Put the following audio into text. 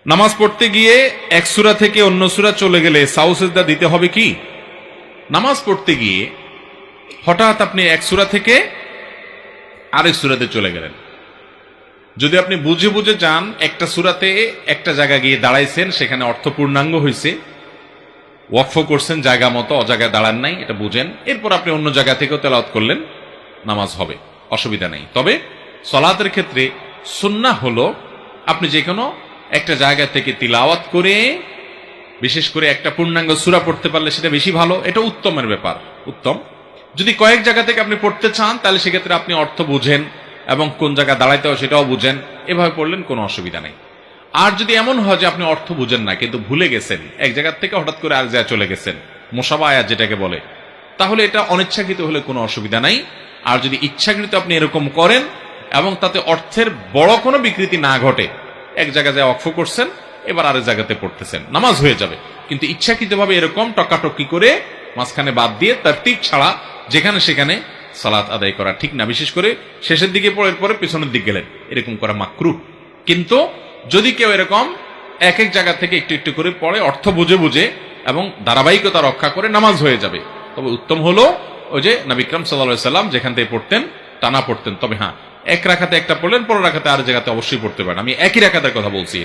নামাজ পড়তে গিয়ে এক সূরা থেকে অন্য সূরা চলে গেলে সাউ সিজদা দিতে হবে কি? নামাজ পড়তে গিয়ে হঠাৎ আপনি এক সূরা থেকে আরেক সূরাতে চলে গেলেন, যদি আপনি বুঝে বুঝে যান একটা সূরাতে একটা জায়গা গিয়ে দাঁড়াইছেন, সেখানে অর্থ পূর্ণাঙ্গ হয়েছে, ওয়াকফ করছেন জায়গা মতো, অজায়গায় দাঁড়ান নাই, এটা বুঝেন, এরপর আপনি অন্য জায়গা থেকেও তেলাওয়াত করলেন, নামাজ হবে, অসুবিধা নেই। তবে সলাতের ক্ষেত্রে সুন্নাহ হলো আপনি যে কোনো একটা জায়গা থেকে তিলাওয়াত করে, বিশেষ করে একটা পূর্ণাঙ্গ সূরা পড়তে পারলে সেটা বেশি ভালো, এটা উত্তমের ব্যাপার, উত্তম। যদি কয়েক জায়গা থেকে আপনি পড়তে চান তাহলে সেক্ষেত্রে আপনি অর্থ বুঝেন এবং কোন জায়গায় দাঁড়াইতে হয় সেটাও বুঝেন, এভাবে পড়লেন, কোনো অসুবিধা নেই। আর যদি এমন হয় যে আপনি অর্থ বুঝেন না কিন্তু ভুলে গেছেন, এক জায়গা থেকে হঠাৎ করে আরেক জায়গায় চলে গেছেন, মুসাবা আয়াত যেটাকে বলে, তাহলে এটা অনিচ্ছাকৃত হলে কোনো অসুবিধা নাই। আর যদি ইচ্ছাকৃত আপনি এরকম করেন এবং তাতে অর্থের বড় কোনো বিকৃতি না ঘটে, এক জায়গায় যায় ওয়াকফ করছেন, এবার আরেক জায়গাতে পড়তেছেন, নামাজ হয়ে যাবে। কিন্তু ইচ্ছাকৃতভাবে এরকম টকাটকি করে মাঝখানে বাদ দিয়ে তারতিব ছাড়া যেখানে সেখানে সালাত আদায় করা ঠিক না। বিশেষ করে শেষের দিকে পড়ে পরে পিছনের দিক গেলেন, এরকম করা মাকরুহ। কিন্তু যদি কেউ এরকম এক এক জায়গা থেকে একটু একটু করে পড়ে, অর্থ বুঝে বুঝে এবং ধারাবাহিকতা রক্ষা করে, নামাজ হয়ে যাবে। তবে উত্তম হলো ওই যে নবী আকরাম সাল্লাল্লাহু আলাইহি সাল্লাম যেখান থেকে পড়তেন টানা পড়তেন। তবে হ্যাঁ, এক রাকাতে একটা পড়লেন, পরের রাকাতে আর জায়গাতে অবশ্যই পড়তে পারেন। আমি একই রাকাতের কথা বলছি।